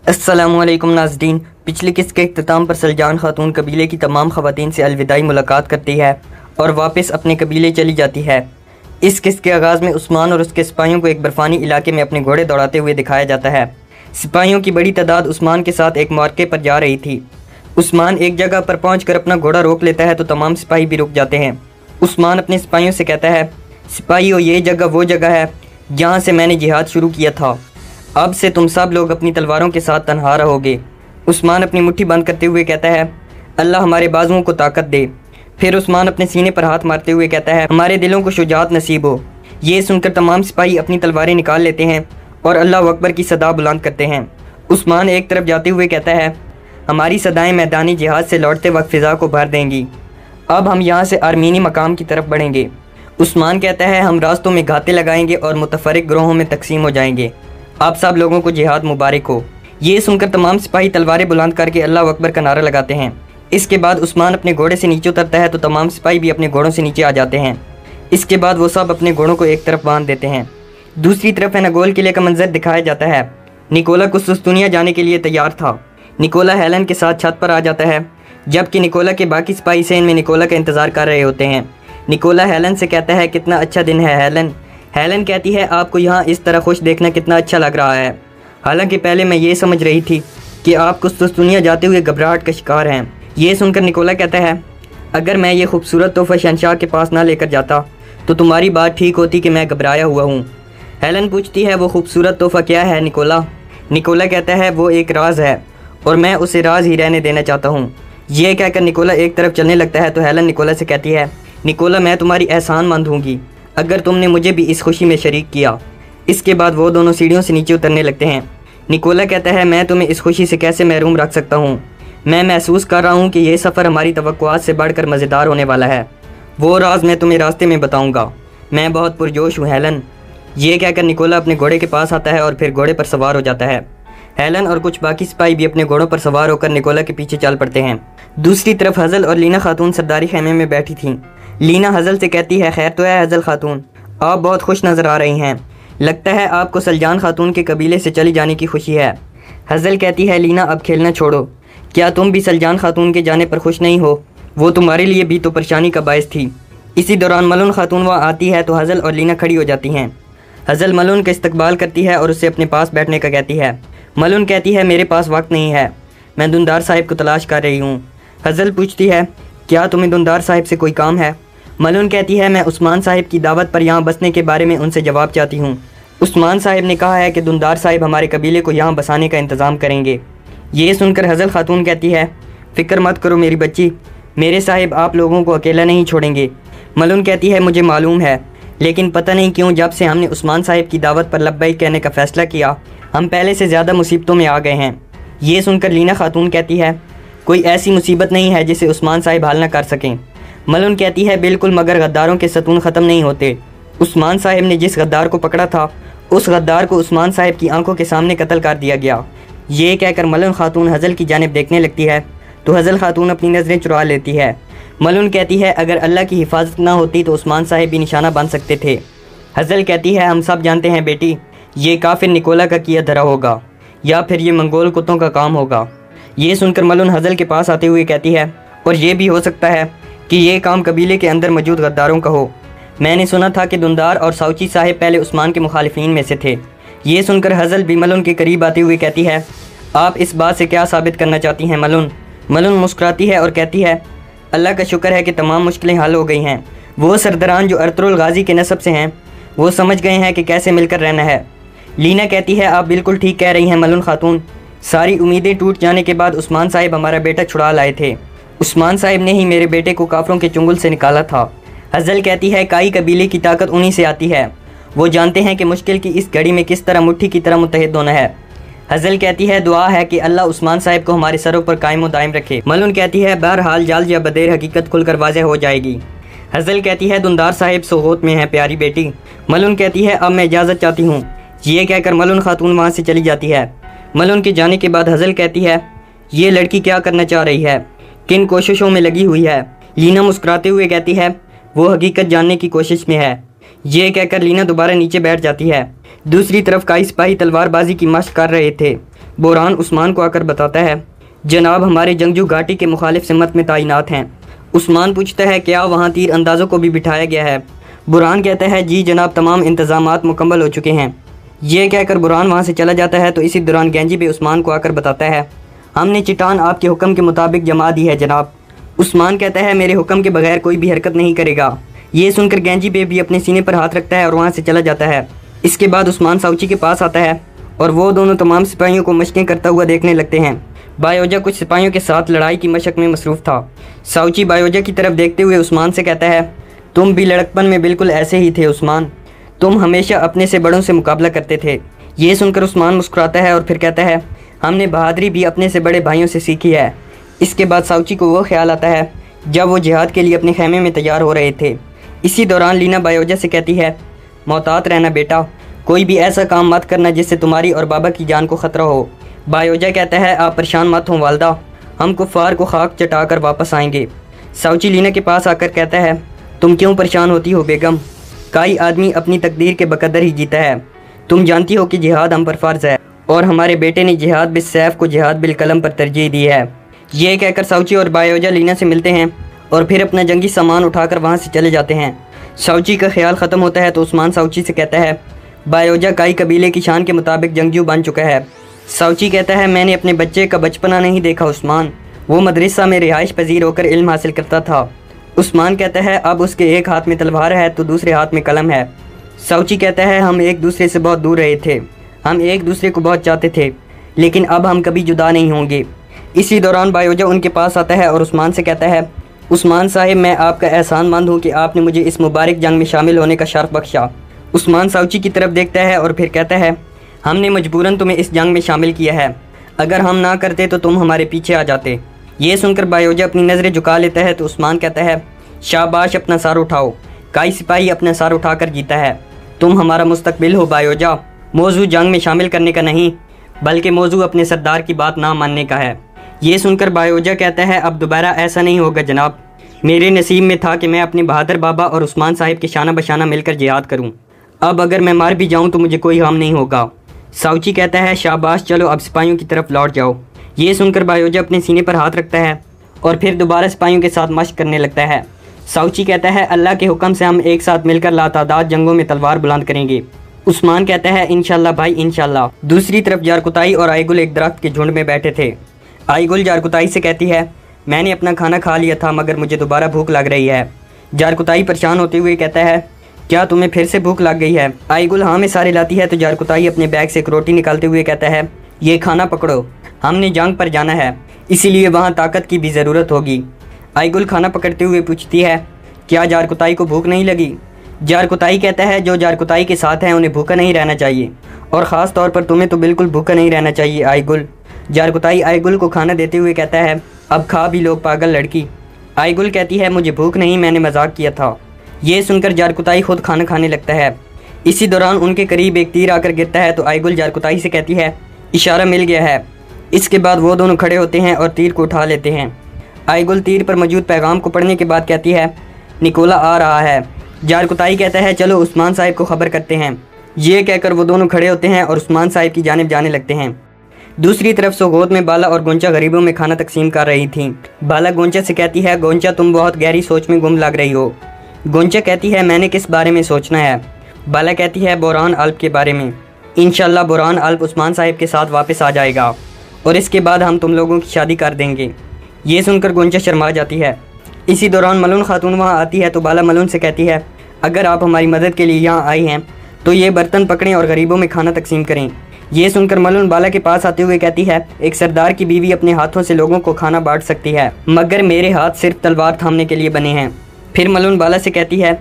अस्सलामुअलैकुम नाज़रीन। पिछली किस्त के इख्तिताम पर सलजान खातून कबीले की तमाम ख़वातीन से अलविदाई मुलाकात करती है और वापस अपने कबीले चली जाती है। इस किस्त के आगाज़ में उस्मान और उसके सिपाहियों को एक बर्फ़ानी इलाके में अपने घोड़े दौड़ाते हुए दिखाया जाता है। सिपाहियों की बड़ी तादाद उस्मान के साथ एक मार्के पर जा रही थी। उस्मान एक जगह पर पहुँच अपना घोड़ा रोक लेता है तो तमाम सिपाही भी रुक जाते हैं। उस्मान अपने सिपाहियों से कहता है, सिपाहियों, ये जगह वो जगह है जहाँ से मैंने जिहाद शुरू किया था। अब से तुम सब लोग अपनी तलवारों के साथ तनहा रहोगे। उस्मान अपनी मुट्ठी बंद करते हुए कहता है, अल्लाह हमारे बाजुओं को ताकत दे। फिर उस्मान अपने सीने पर हाथ मारते हुए कहता है, हमारे दिलों को शुजाअत नसीब हो। ये सुनकर तमाम सिपाही अपनी तलवारें निकाल लेते हैं और अल्लाह अकबर की सदा बुलंद करते हैं। उस्मान एक तरफ जाते हुए कहता है, हमारी सदाएँ मैदानी जिहाद से लौटते वक्त फ़िज़ा को भर देंगी। अब हम यहाँ से आर्मीनी मकाम की तरफ बढ़ेंगे। उस्मान कहता है, हम रास्तों में घाते लगाएंगे और मुतफरिक ग्रोहों में तकसीम हो जाएंगे। आप सब लोगों को जिहाद मुबारक हो। ये सुनकर तमाम सिपाही तलवारें बुलंद करके अल्लाह अकबर का नारा लगाते हैं। इसके बाद उस्मान अपने घोड़े से नीचे उतरता है तो तमाम सिपाही भी अपने घोड़ों से नीचे आ जाते हैं। इसके बाद वो सब अपने घोड़ों को एक तरफ बांध देते हैं। दूसरी तरफ एनागोल किले का मंजर दिखाया जाता है। निकोला कुस्तुनिया जाने के लिए तैयार था। निकोला हेलन के साथ छत पर आ जाता है, जबकि निकोला के बाकी सिपाही सेन में निकोला का इंतज़ार कर रहे होते हैं। निकोला हेलन से कहता है, कितना अच्छा दिन है हेलन। हेलन कहती है, आपको यहाँ इस तरह खुश देखना कितना अच्छा लग रहा है। हालांकि पहले मैं ये समझ रही थी कि आप कुस्तुनिया जाते हुए घबराहट का शिकार हैं। ये सुनकर निकोला कहता है, अगर मैं ये खूबसूरत तोहफ़ा शहंशाह के पास ना लेकर जाता तो तुम्हारी बात ठीक होती कि मैं घबराया हुआ हूँ। हेलन पूछती है, वो खूबसूरत तोहफ़ा क्या है निकोला? निकोला कहता है, वो एक राज है और मैं उसे राज ही रहने देना चाहता हूँ। ये कहकर निकोला एक तरफ चलने लगता है तो हेलन निकोला से कहती है, निकोला, मैं तुम्हारी एहसानमंद होंगी अगर तुमने मुझे भी इस खुशी में शरीक किया। इसके बाद वो दोनों सीढ़ियों से नीचे उतरने लगते हैं। निकोला कहता है, मैं तुम्हें इस खुशी से कैसे महरूम रख सकता हूँ। मैं महसूस कर रहा हूँ कि यह सफ़र हमारी तवक्कुआत से बढ़कर मज़ेदार होने वाला है। वो राज मैं तुम्हें रास्ते में बताऊँगा। मैं बहुत पुरजोश हूँ हेलन। ये कहकर निकोला अपने घोड़े के पास आता है और फिर घोड़े पर सवार हो जाता है। हेलन और कुछ बाकी सिपाही भी अपने घोड़ों पर सवार होकर निकोला के पीछे चल पड़ते हैं। दूसरी तरफ हज़ल और लीना खातून सरदारी खेमे में बैठी थीं। लीना हज़ल से कहती है, खैर तो है हज़ल खातून, आप बहुत खुश नज़र आ रही हैं। लगता है आपको सलजान खातून के कबीले से चली जाने की खुशी है। हज़ल कहती है, लीना अब खेलना छोड़ो। क्या तुम भी सलजान खातून के जाने पर खुश नहीं हो? वो तुम्हारे लिए भी तो परेशानी का बायस थी। इसी दौरान मलून खातून वहाँ आती है तो हज़ल और लीना खड़ी हो जाती हैं। हज़ल मलून का इस्तकबाल करती है और उससे अपने पास बैठने का कहती है। मलून कहती है, मेरे पास वक्त नहीं है, मैं दुंदार साहिब को तलाश कर रही हूँ। हज़ल पूछती है, क्या तुम्हें दुंदार साहिब से कोई काम है? मलून कहती है, मैं उस्मान साहिब की दावत पर यहाँ बसने के बारे में उनसे जवाब चाहती हूँ। उस्मान साहिब ने कहा है कि दुंदार साहिब हमारे कबीले को यहाँ बसाने का इंतज़ाम करेंगे। ये सुनकर हज़ल खातून कहती है, फ़िक्र मत करो मेरी बच्ची, मेरे साहिब आप लोगों को अकेला नहीं छोड़ेंगे। मलून कहती है, मुझे मालूम है, लेकिन पता नहीं क्यों जब से हमने उस्मान साहिब की दावत पर लब्बैक कहने का फ़ैसला किया, हम पहले से ज़्यादा मुसीबतों में आ गए हैं। ये सुनकर लीना खातून कहती है, कोई ऐसी मुसीबत नहीं है जिसे उस्मान साहिब हल न कर सकें। मलून कहती है, बिल्कुल, मगर गद्दारों के सतून ख़त्म नहीं होते। उस्मान साहिब ने जिस गद्दार को पकड़ा था उस गद्दार को उस्मान साहिब की आंखों के सामने कत्ल कर दिया गया। ये कहकर मलून खातून हज़ल की जानिब देखने लगती है तो हज़ल खातून अपनी नज़रें चुरा लेती है। मलून कहती है, अगर अल्लाह की हिफाजत ना होती तो उस्मान साहिब भी निशाना बन सकते थे। हज़ल कहती है, हम सब जानते हैं बेटी, ये काफिर निकोला का किया धरा होगा या फिर ये मंगोल कुत्तों का काम होगा। ये सुनकर मलून हज़ल के पास आते हुए कहती है, और ये भी हो सकता है कि ये काम कबीले के अंदर मौजूद गद्दारों का हो। मैंने सुना था कि दुंदार और साउची साहिब पहले उस्मान के मुखालिफिन में से थे। ये सुनकर हज़ल भी मलून के करीब आते हुए कहती है, आप इस बात से क्या साबित करना चाहती हैं मलून? मलून मुस्कुराती है और कहती है, अल्लाह का शुक्र है कि तमाम मुश्किलें हल हो गई हैं। वो सरदरान जो अर्तुरुल गाजी के नस्ब से हैं वो समझ गए हैं कि कैसे मिलकर रहना है। लीना कहती है, आप बिल्कुल ठीक कह रही हैं मलून खातून, सारी उम्मीदें टूट जाने के बाद उस्मान साहिब हमारा बेटा छुड़ा लाए थे। उस्मान साहिब ने ही मेरे बेटे को काफरों के चुंगल से निकाला था। हज़ल कहती है, काई कबीले की ताकत उन्हीं से आती है, वो जानते हैं कि मुश्किल की इस घड़ी में किस तरह मुट्ठी की तरह मुत्तहिद होना है। हज़ल कहती है, दुआ है कि अल्लाह उस्मान साहिब को हमारे सरों पर कायम व दायम रखे। मलून कहती है, बहरहाल जाल या बदेर हकीकत खुलकर वाज़ेह हो जाएगी। हज़ल कहती है, दुंदार साहिब सोगोत में है प्यारी बेटी। मलून कहती है, अब मैं इजाज़त चाहती हूँ। ये कहकर मलून खातून वहाँ से चली जाती है। मलून के जाने के बाद हज़ल कहती है, ये लड़की क्या करना चाह रही है, किन कोशिशों में लगी हुई है? लीना मुस्कुराते हुए कहती है, वो हकीकत जानने की कोशिश में है। ये कहकर लीना दोबारा नीचे बैठ जाती है। दूसरी तरफ काई सिपाही तलवारबाजी की मशक कर रहे थे। बुरहान उस्मान को आकर बताता है, जनाब हमारे जंगजू घाटी के मुखालिफ सिमत में तैनात हैं। उस्मान पूछता है, क्या वहाँ तीर अंदाज़ों को भी बिठाया गया है? बुरहान कहता है, जी जनाब, तमाम इंतज़ामात मुकम्मल हो चुके हैं। ये कहकर बुरहान वहाँ से चला जाता है तो इसी दौरान गंजी बे उस्मान को आकर बताता है, हमने चट्टान आपके हुक्म के मुताबिक जमा दी है जनाब। उस्मान कहता है, मेरे हुक्म के बगैर कोई भी हरकत नहीं करेगा। ये सुनकर गंजी बे भी अपने सीने पर हाथ रखता है और वहाँ से चला जाता है। इसके बाद उस्मान साउची के पास आता है और वो दोनों तमाम सिपाहियों को मशकें करता हुआ देखने लगते हैं। बायोजा कुछ सिपाहियों के साथ लड़ाई की मशक में मसरूफ़ था। साउची बायोजा की तरफ देखते हुए उस्मान से कहता है, तुम भी लड़कपन में बिल्कुल ऐसे ही थे उस्मान, तुम हमेशा अपने से बड़ों से मुकाबला करते थे। ये सुनकर उस्मान मुस्कुराता है और फिर कहता है, हमने बहादुरी भी अपने से बड़े भाइयों से सीखी है। इसके बाद साउची को वो ख्याल आता है जब वो जिहाद के लिए अपने खेमे में तैयार हो रहे थे। इसी दौरान लीना बायोजा से कहती है, मोहतात रहना बेटा, कोई भी ऐसा काम मत करना जिससे तुम्हारी और बाबा की जान को ख़तरा हो। बायोजा कहता है, आप परेशान मत हो वालदा, हम कुफ़ार को खाक चटा कर वापस आएंगे। साउची लीना के पास आकर कहता है, तुम क्यों परेशान होती हो बेगम, कई आदमी अपनी तकदीर के बकदर ही जीता है। तुम जानती हो कि जिहाद हम पर फ़र्ज़ है और हमारे बेटे ने जिहाद बिल सैफ को जिहाद बिल कलम पर तरजीह दी है। ये कहकर साउची और बायोजा लीना से मिलते हैं और फिर अपना जंगी सामान उठाकर वहाँ से चले जाते हैं। साउची का ख्याल ख़त्म होता है तो उस्मान साउची से कहता है, बायोजा काई कबीले की शान के मुताबिक जंगजू बन चुका है। साउची कहता है, मैंने अपने बच्चे का बचपना नहीं देखा उस्मान, वो मदरसा में रिहाइश पजीर होकर इल्म हासिल करता था। उस्मान कहता है, अब उसके एक हाथ में तलवार है तो दूसरे हाथ में कलम है। साउची कहता है, हम एक दूसरे से बहुत दूर रहे थे, हम एक दूसरे को बहुत चाहते थे, लेकिन अब हम कभी जुदा नहीं होंगे। इसी दौरान बायोजा उनके पास आता है और उस्मान से कहता है, उस्मान साहिब, मैं आपका एहसानमंद हूँ कि आपने मुझे इस मुबारक जंग में शामिल होने का शर्फ बख्शा। उस्मान साउची की तरफ देखता है और फिर कहता है, हमने मजबूरन तुम्हें इस जंग में शामिल किया है, अगर हम ना करते तो तुम हमारे पीछे आ जाते। ये सुनकर बायोजा अपनी नज़रें झुका लेता है तो उस्मान कहता है, शाबाश, अपना सर उठाओ, काई सिपाही अपना सर उठाकर जीता है। तुम हमारा मुस्तकबिल हो बायोजा, मौजू जंग में शामिल करने का नहीं बल्कि मौजू अपने सरदार की बात ना मानने का है। ये सुनकर बायोजा कहता है, अब दोबारा ऐसा नहीं होगा जनाब, मेरे नसीब में था कि मैं अपने बहादुर बाबा और उस्मान साहिब के शाना बशाना मिलकर जिहाद करूं। अब अगर मैं मार भी जाऊं तो मुझे कोई हाम नहीं होगा। साउची कहता है, शाबाश, चलो अब सिपाहियों की तरफ लौट जाओ। ये सुनकर बायोजा अपने सीने पर हाथ रखता है और फिर दोबारा सिपाहियों के साथ मशक करने लगता है। साउची कहता है, अल्लाह के हुक्म से हम एक साथ मिलकर लातादाद जंगों में तलवार बुलंद करेंगे। उस्मान कहता है, इंशाल्लाह भाई इंशाल्लाह। दूसरी तरफ जारकुताई और आईगुल एक दरख्त के झुंड में बैठे थे। आईगुल जारकुताई से कहती है, मैंने अपना खाना खा लिया था मगर मुझे दोबारा भूख लग रही है। जारकुताई परेशान होते हुए कहता है, क्या तुम्हें फिर से भूख लग गई है? आईगुल हाँ में सारे लाती है तो जारकुताई अपने बैग से एक रोटी निकालते हुए कहता है, ये खाना पकड़ो, हमने जंग पर जाना है, इसीलिए वहाँ ताकत की भी ज़रूरत होगी। आईगुल खाना पकड़ते हुए पूछती है, क्या जारकुताई को भूख नहीं लगी? जारकुताई कहता है, जो जारकुताई के साथ हैं उन्हें भूखा नहीं रहना चाहिए और ख़ास तौर पर तुम्हें तो बिल्कुल भूखा नहीं रहना चाहिए आईगुल। जारकुताई आईगुल को खाना देते हुए कहता है, अब खा भी लोग पागल लड़की। आईगुल कहती है, मुझे भूख नहीं, मैंने मजाक किया था। ये सुनकर जारकुताई खुद खाना खाने लगता है। इसी दौरान उनके करीब एक तीर आकर गिरता है तो आईगुल जारकुताई से कहती है, इशारा मिल गया है। इसके बाद वो दोनों खड़े होते हैं और तीर को उठा लेते हैं। आईगुल तीर पर मौजूद पैगाम को पढ़ने के बाद कहती है, निकोला आ रहा है। जारकुताई कहता है, चलो उस्मान साहिब को खबर करते हैं। ये कहकर वो दोनों खड़े होते हैं और उस्मान साहिब की जानिब जाने लगते हैं। दूसरी तरफ सोगोद में बाला और गोंचा गरीबों में खाना तकसीम कर रही थीं। बाला गोंचा से कहती है, गोंचा तुम बहुत गहरी सोच में गुम लग रही हो। गोंचा कहती है, मैंने किस बारे में सोचना है? बाला कहती है, बुरहान अल्प के बारे में। इंशाल्लाह बुरहान अल्प उस्मान साहिब के साथ वापस आ जाएगा और इसके बाद हम तुम लोगों की शादी कर देंगे। ये सुनकर गोंचा शर्मा जाती है। इसी दौरान मलून खातून वहाँ आती है तो बाला मलून से कहती है, अगर आप हमारी मदद के लिए यहाँ आई हैं तो ये बर्तन पकड़ें और गरीबों में खाना तकसीम करें। ये सुनकर मलून बाला के पास आते हुए कहती है, एक सरदार की बीवी अपने हाथों से लोगों को खाना बांट सकती है मगर मेरे हाथ सिर्फ तलवार थामने के लिए बने हैं। फिर मलून बाला से कहती है,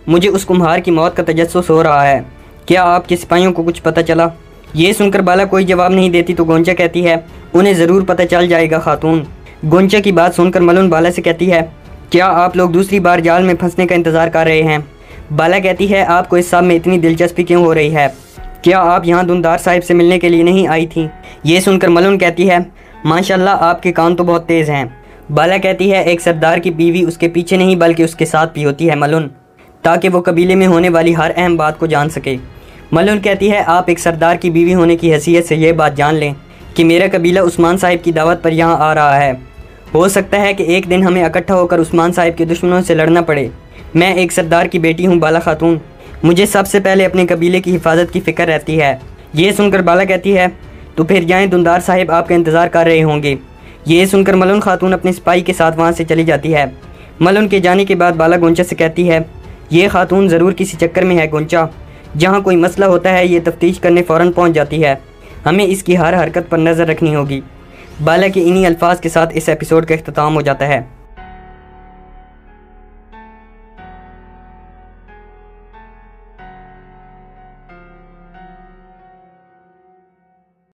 मुझे उस कुम्हार की मौत का तजस्सुस हो रहा है, क्या आपके सिपाहियों को कुछ पता चला? ये सुनकर बाला कोई जवाब नहीं देती तो गोंचा कहती है, उन्हें ज़रूर पता चल जाएगा खातून। गोंचा की बात सुनकर मलून बाला से कहती है, क्या आप लोग दूसरी बार जाल में फंसने का इंतज़ार कर रहे हैं? बाला कहती है, आपको इस सब में इतनी दिलचस्पी क्यों हो रही है? क्या आप यहाँ दुंदार साहिब से मिलने के लिए नहीं आई थी? ये सुनकर मलून कहती है, माशाल्लाह आपके कान तो बहुत तेज़ हैं। बाला कहती है, एक सरदार की बीवी उसके पीछे नहीं बल्कि उसके साथ भी होती है मलून, ताकि वो कबीले में होने वाली हर अहम बात को जान सके। मलून कहती है, आप एक सरदार की बीवी होने की हैसियत से ये बात जान लें कि मेरा कबीला उस्मान साहिब की दावत पर यहाँ आ रहा है। हो सकता है कि एक दिन हमें इकट्ठा होकर उस्मान साहिब के दुश्मनों से लड़ना पड़े। मैं एक सरदार की बेटी हूँ बाला खातून, मुझे सबसे पहले अपने कबीले की हिफाजत की फ़िक्र रहती है। ये सुनकर बाला कहती है, तो फिर जाएँ, दुंदार साहिब आपका इंतज़ार कर रहे होंगे। ये सुनकर मलून खातून अपने सिपाही के साथ वहाँ से चली जाती है। मलून के जाने के बाद बाला गोंचा से कहती है, ये खातून ज़रूर किसी चक्कर में है गोंचा, जहाँ कोई मसला होता है ये तफ्तीश करने फ़ौरन पहुँच जाती है, हमें इसकी हर हरकत पर नज़र रखनी होगी। बाला के इन्हीं अल्फाज के साथ इस एपिसोड का इख्तिताम हो जाता है।